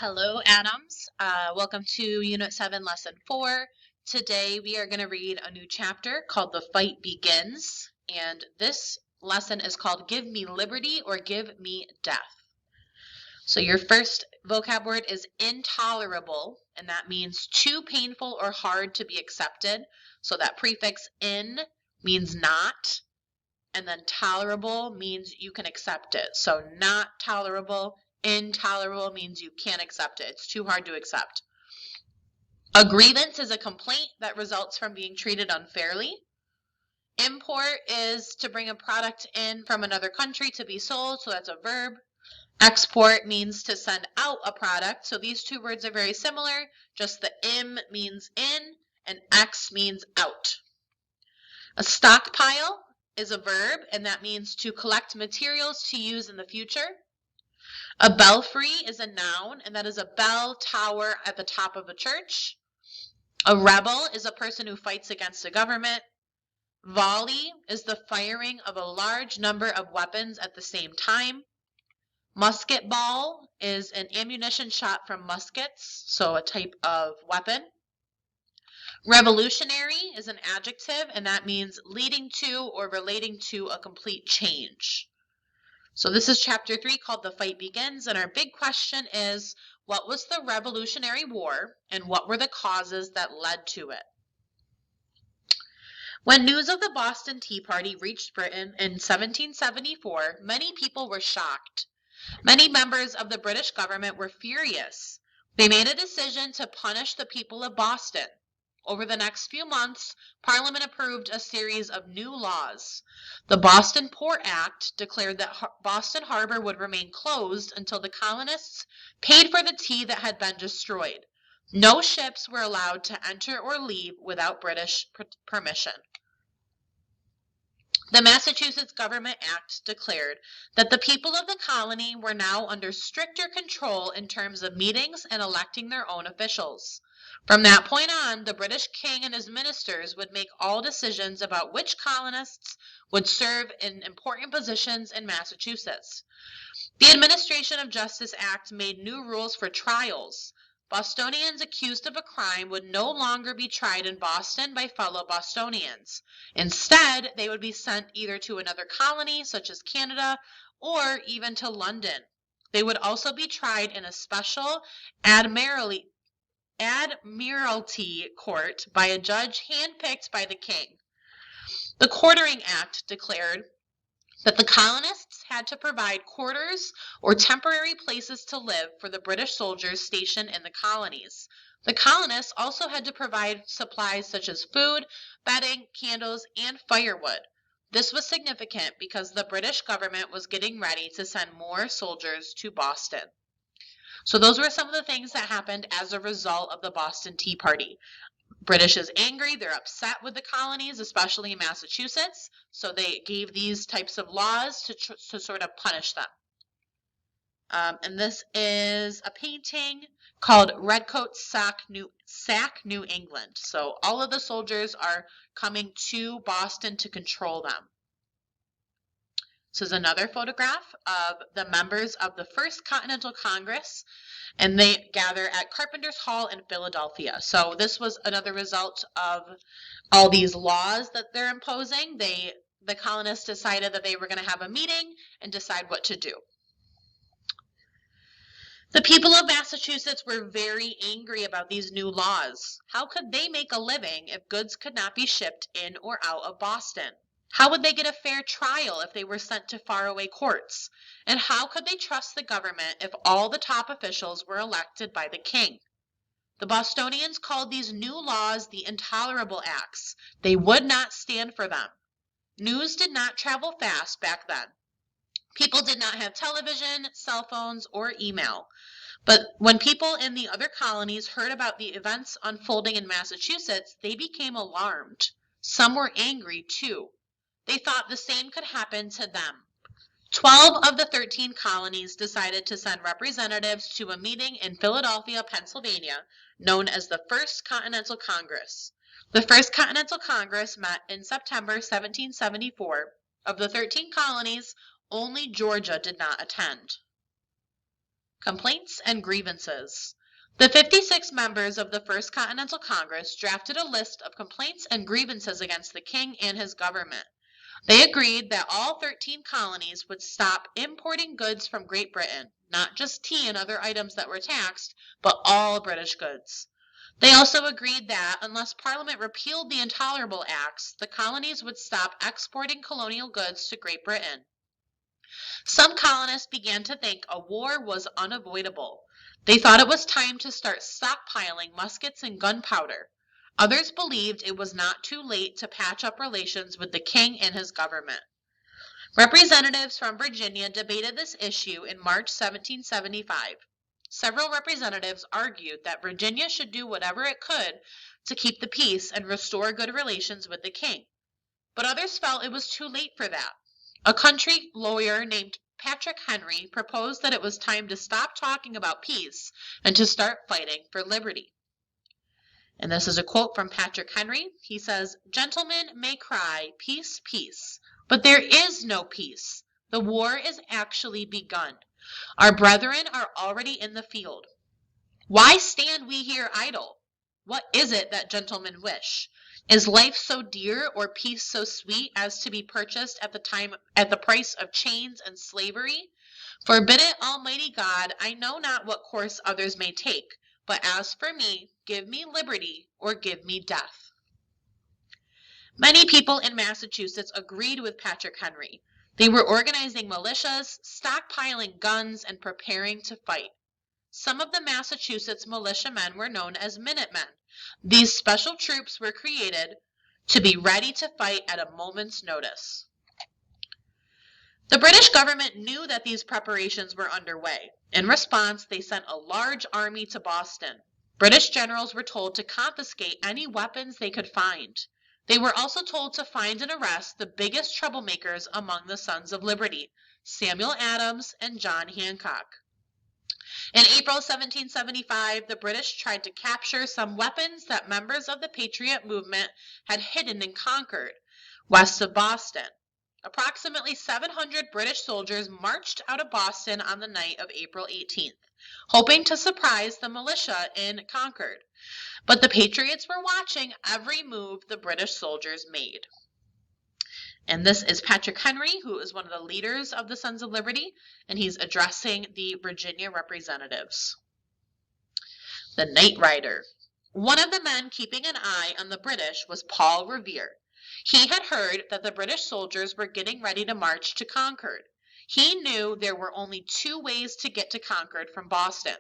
Hello, Adams. Welcome to Unit 7, Lesson 4. Today we are going to read a new chapter called The Fight Begins, and this lesson is called Give Me Liberty or Give Me Death. So your first vocab word is intolerable, and that means too painful or hard to be accepted. So that prefix in means not, and then tolerable means you can accept it. So not tolerable. Intolerable means you can't accept it. It's too hard to accept. A grievance is a complaint that results from being treated unfairly. Import is to bring a product in from another country to be sold, so that's a verb. Export means to send out a product, so these two words are very similar, just the im means in and ex means out. A stockpile is a verb, and that means to collect materials to use in the future. A belfry is a noun, and that is a bell tower at the top of a church. A rebel is a person who fights against a government. Volley is the firing of a large number of weapons at the same time. Musket ball is an ammunition shot from muskets, so a type of weapon. Revolutionary is an adjective, and that means leading to or relating to a complete change. So this is chapter 3 called The Fight Begins, and our big question is, what was the Revolutionary War, and what were the causes that led to it? When news of the Boston Tea Party reached Britain in 1774, many people were shocked. Many members of the British government were furious. They made a decision to punish the people of Boston. Over the next few months, Parliament approved a series of new laws. The Boston Port Act declared that Boston Harbor would remain closed until the colonists paid for the tea that had been destroyed. No ships were allowed to enter or leave without British permission. The Massachusetts Government Act declared that the people of the colony were now under stricter control in terms of meetings and electing their own officials. From that point on, the British king and his ministers would make all decisions about which colonists would serve in important positions in Massachusetts. The Administration of Justice Act made new rules for trials. Bostonians accused of a crime would no longer be tried in Boston by fellow Bostonians. Instead, they would be sent either to another colony, such as Canada, or even to London. They would also be tried in a special admiralty court by a judge handpicked by the king. The Quartering Act declared that the colonists had to provide quarters or temporary places to live for the British soldiers stationed in the colonies. The colonists also had to provide supplies such as food, bedding, candles, and firewood. This was significant because the British government was getting ready to send more soldiers to Boston. So those were some of the things that happened as a result of the Boston Tea Party. British is angry, they're upset with the colonies, especially in Massachusetts, so they gave these types of laws to sort of punish them. And this is a painting called Redcoat Sack, New England. So all of the soldiers are coming to Boston to control them. This is another photograph of the members of the First Continental Congress, and they gather at Carpenter's Hall in Philadelphia. So this was another result of all these laws that they're imposing. The colonists decided that they were going to have a meeting and decide what to do. The people of Massachusetts were very angry about these new laws. How could they make a living if goods could not be shipped in or out of Boston? How would they get a fair trial if they were sent to faraway courts? And how could they trust the government if all the top officials were elected by the king? The Bostonians called these new laws the Intolerable Acts. They would not stand for them. News did not travel fast back then. People did not have television, cell phones, or email. But when people in the other colonies heard about the events unfolding in Massachusetts, they became alarmed. Some were angry too. They thought the same could happen to them. 12 of the 13 colonies decided to send representatives to a meeting in Philadelphia, Pennsylvania, known as the First Continental Congress. The First Continental Congress met in September 1774. Of the 13 colonies, only Georgia did not attend. Complaints and grievances. The 56 members of the First Continental Congress drafted a list of complaints and grievances against the king and his government. They agreed that all 13 colonies would stop importing goods from Great Britain, not just tea and other items that were taxed, but all British goods. They also agreed that, unless Parliament repealed the Intolerable Acts, the colonies would stop exporting colonial goods to Great Britain. Some colonists began to think a war was unavoidable. They thought it was time to start stockpiling muskets and gunpowder. Others believed it was not too late to patch up relations with the king and his government. Representatives from Virginia debated this issue in March 1775. Several representatives argued that Virginia should do whatever it could to keep the peace and restore good relations with the king. But others felt it was too late for that. A country lawyer named Patrick Henry proposed that it was time to stop talking about peace and to start fighting for liberty. And this is a quote from Patrick Henry. He says, "Gentlemen may cry, peace, peace, but there is no peace. The war is actually begun. Our brethren are already in the field. Why stand we here idle? What is it that gentlemen wish? Is life so dear or peace so sweet as to be purchased at the price of chains and slavery? Forbid it, Almighty God. I know not what course others may take, but as for me, give me liberty or give me death." Many people in Massachusetts agreed with Patrick Henry. They were organizing militias, stockpiling guns, and preparing to fight. Some of the Massachusetts militiamen were known as Minutemen. These special troops were created to be ready to fight at a moment's notice. The British government knew that these preparations were underway. In response, they sent a large army to Boston. British generals were told to confiscate any weapons they could find. They were also told to find and arrest the biggest troublemakers among the Sons of Liberty, Samuel Adams and John Hancock. In April 1775, the British tried to capture some weapons that members of the Patriot movement had hidden in Concord, west of Boston. Approximately 700 British soldiers marched out of Boston on the night of April 18th, hoping to surprise the militia in Concord. But the Patriots were watching every move the British soldiers made. And this is Patrick Henry, who is one of the leaders of the Sons of Liberty, and he's addressing the Virginia representatives. The Night Rider. One of the men keeping an eye on the British was Paul Revere. He had heard that the British soldiers were getting ready to march to Concord. He knew there were only two ways to get to Concord from Boston.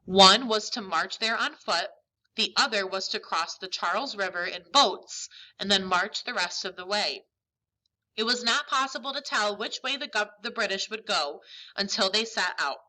One was to march there on foot. The other was to cross the Charles River in boats and then march the rest of the way. It was not possible to tell which way the British would go until they set out.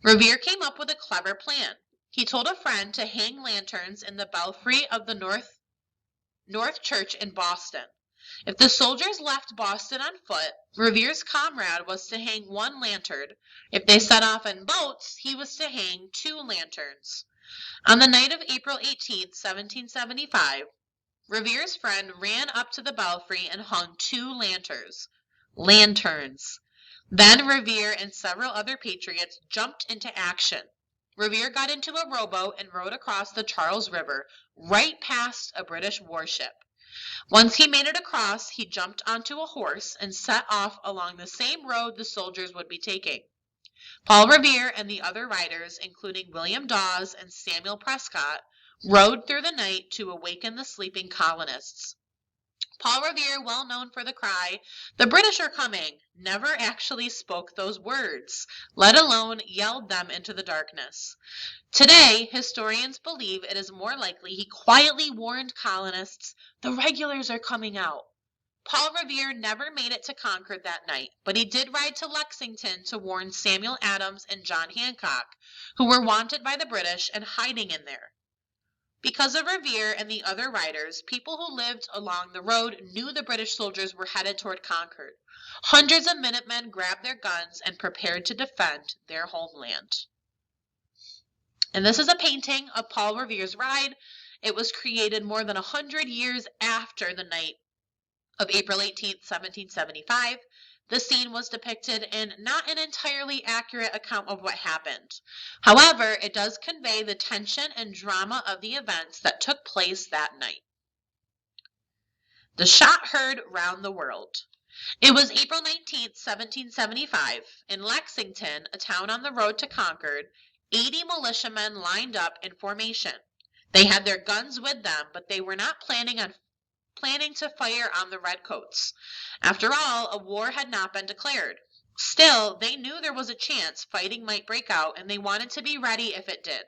Revere came up with a clever plan. He told a friend to hang lanterns in the belfry of the North Church in Boston. If the soldiers left Boston on foot, Revere's comrade was to hang one lantern. If they set off in boats, he was to hang two lanterns. On the night of April 18, 1775, Revere's friend ran up to the belfry and hung two lanterns. Then Revere and several other patriots jumped into action. Revere got into a rowboat and rowed across the Charles River, right past a British warship. Once he made it across, he jumped onto a horse and set off along the same road the soldiers would be taking. Paul Revere and the other riders, including William Dawes and Samuel Prescott, rode through the night to awaken the sleeping colonists. Paul Revere, well known for the cry, "The British are coming," never actually spoke those words, let alone yelled them into the darkness. Today, historians believe it is more likely he quietly warned colonists, "The regulars are coming out." Paul Revere never made it to Concord that night, but he did ride to Lexington to warn Samuel Adams and John Hancock, who were wanted by the British and hiding in there. Because of Revere and the other riders, people who lived along the road knew the British soldiers were headed toward Concord. Hundreds of Minutemen grabbed their guns and prepared to defend their homeland. And this is a painting of Paul Revere's ride. It was created more than 100 years after the night of April 18, 1775. The scene was depicted in not an entirely accurate account of what happened. However, it does convey the tension and drama of the events that took place that night. The shot heard round the world. It was April 19th, 1775. In Lexington, a town on the road to Concord, 80 militiamen lined up in formation. They had their guns with them, but they were not planning to fire on the redcoats. After all, a war had not been declared. Still, they knew there was a chance fighting might break out, and they wanted to be ready if it did.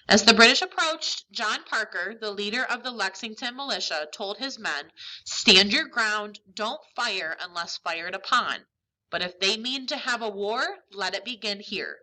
As the British approached, John Parker, the leader of the Lexington militia, told his men, "Stand your ground, don't fire unless fired upon. But if they mean to have a war, let it begin here."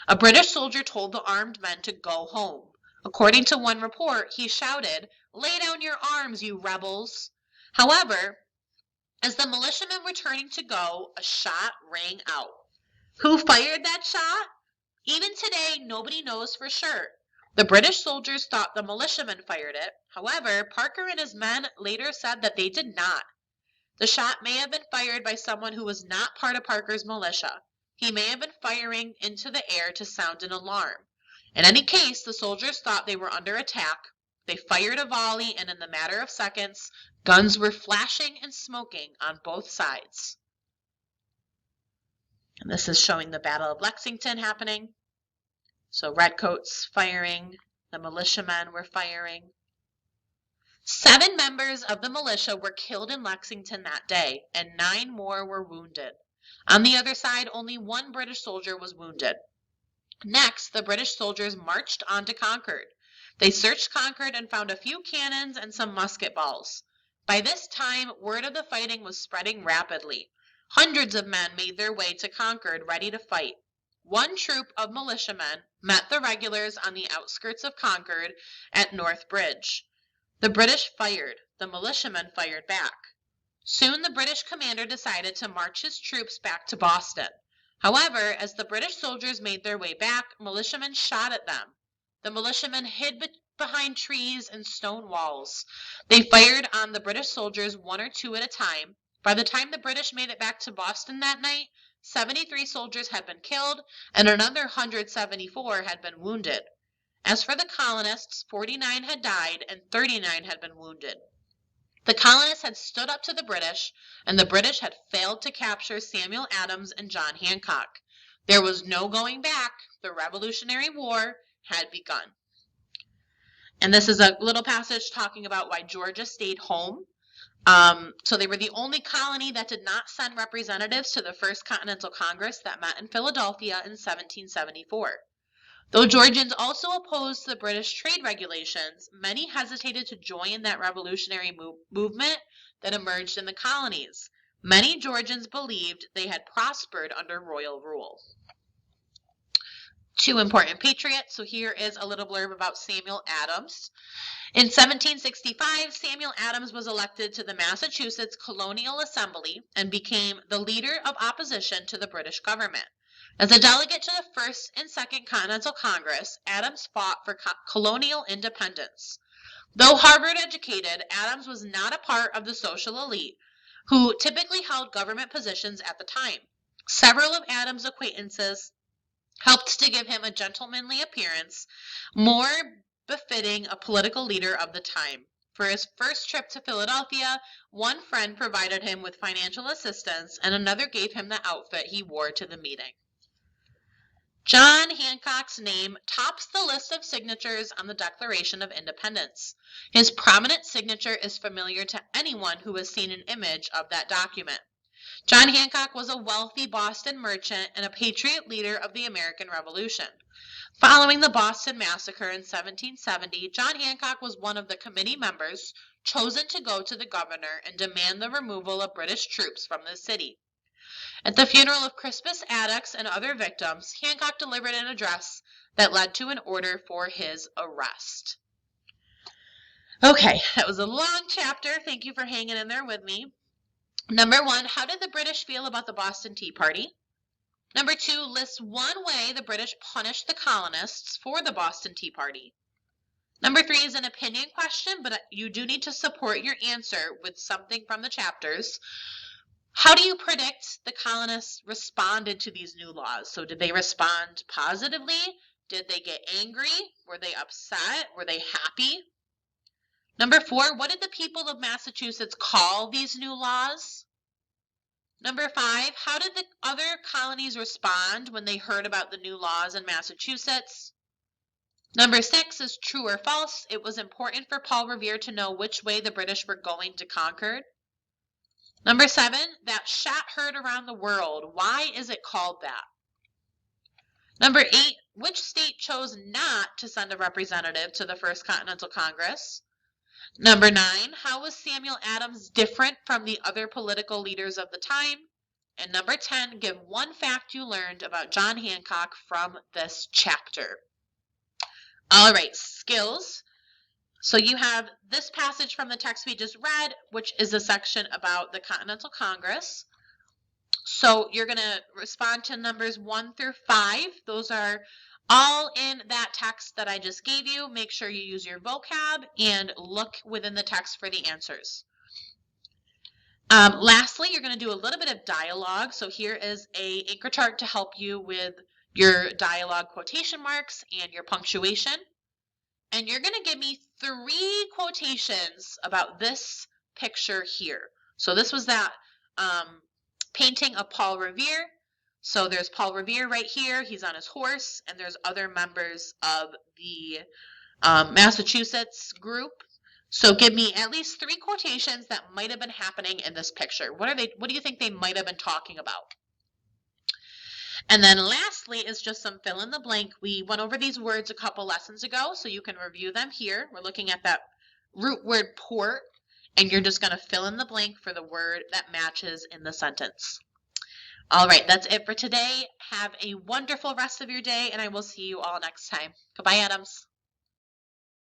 A British soldier told the armed men to go home. According to one report, he shouted, "Lay down your arms, you rebels!" However, as the militiamen were turning to go, a shot rang out. Who fired that shot? Even today, nobody knows for sure. The British soldiers thought the militiamen fired it. However, Parker and his men later said that they did not. The shot may have been fired by someone who was not part of Parker's militia. He may have been firing into the air to sound an alarm. In any case, the soldiers thought they were under attack. They fired a volley, and in the matter of seconds, guns were flashing and smoking on both sides. And this is showing the Battle of Lexington happening. So redcoats firing, the militiamen were firing. 7 members of the militia were killed in Lexington that day, and 9 more were wounded. On the other side, only 1 British soldier was wounded. Next, the British soldiers marched on to Concord. They searched Concord and found a few cannons and some musket balls. By this time, word of the fighting was spreading rapidly. Hundreds of men made their way to Concord ready to fight. One troop of militiamen met the regulars on the outskirts of Concord at North Bridge. The British fired. The militiamen fired back. Soon the British commander decided to march his troops back to Boston. However, as the British soldiers made their way back, militiamen shot at them. The militiamen hid behind trees and stone walls. They fired on the British soldiers 1 or 2 at a time. By the time the British made it back to Boston that night, 73 soldiers had been killed, and another 174 had been wounded. As for the colonists, 49 had died and 39 had been wounded. The colonists had stood up to the British, and the British had failed to capture Samuel Adams and John Hancock. There was no going back. The Revolutionary War had begun. And this is a little passage talking about why Georgia stayed home. So they were the only colony that did not send representatives to the First Continental Congress that met in Philadelphia in 1774. Though Georgians also opposed the British trade regulations, many hesitated to join that revolutionary movement that emerged in the colonies. Many Georgians believed they had prospered under royal rule. 2 important patriots. So here is a little blurb about Samuel Adams. In 1765, Samuel Adams was elected to the Massachusetts Colonial Assembly and became the leader of opposition to the British government. As a delegate to the First and Second Continental Congress, Adams fought for colonial independence. Though Harvard educated, Adams was not a part of the social elite, who typically held government positions at the time. Several of Adams' acquaintances helped to give him a gentlemanly appearance, more befitting a political leader of the time. For his first trip to Philadelphia, one friend provided him with financial assistance, and another gave him the outfit he wore to the meeting. John Hancock's name tops the list of signatures on the Declaration of Independence. His prominent signature is familiar to anyone who has seen an image of that document. John Hancock was a wealthy Boston merchant and a patriot leader of the American Revolution. Following the Boston Massacre in 1770, John Hancock was one of the committee members chosen to go to the governor and demand the removal of British troops from the city. At the funeral of Crispus Attucks and other victims, Hancock delivered an address that led to an order for his arrest. Okay, that was a long chapter. Thank you for hanging in there with me. Number 1, how did the British feel about the Boston Tea Party? Number 2, list one way the British punished the colonists for the Boston Tea Party. Number 3 is an opinion question, but you do need to support your answer with something from the chapters. How do you predict the colonists responded to these new laws? So did they respond positively? Did they get angry? Were they upset? Were they happy? Number 4, what did the people of Massachusetts call these new laws? Number 5, how did the other colonies respond when they heard about the new laws in Massachusetts? Number 6 is true or false. It was important for Paul Revere to know which way the British were going to conquer. Number 7, that shot heard around the world. Why is it called that? Number 8, which state chose not to send a representative to the First Continental Congress? Number 9, how was Samuel Adams different from the other political leaders of the time? And number 10, give one fact you learned about John Hancock from this chapter. All right, skills. So you have this passage from the text we just read, which is a section about the Continental Congress. So you're going to respond to numbers 1 through 5. Those are all in that text that I just gave you. Make sure you use your vocab and look within the text for the answers. Lastly, you're going to do a little bit of dialogue. So here is an anchor chart to help you with your dialogue quotation marks and your punctuation. And you're going to give me 3 quotations about this picture here. So this was that painting of Paul Revere. So there's Paul Revere right here. He's on his horse, and there's other members of the Massachusetts group. So give me at least 3 quotations that might have been happening in this picture. What do you think they might have been talking about? And then lastly is just some fill in the blank. We went over these words a couple lessons ago, so you can review them here. We're looking at that root word port, and you're just going to fill in the blank for the word that matches in the sentence. All right, that's it for today. Have a wonderful rest of your day, and I will see you all next time. Goodbye, Adams.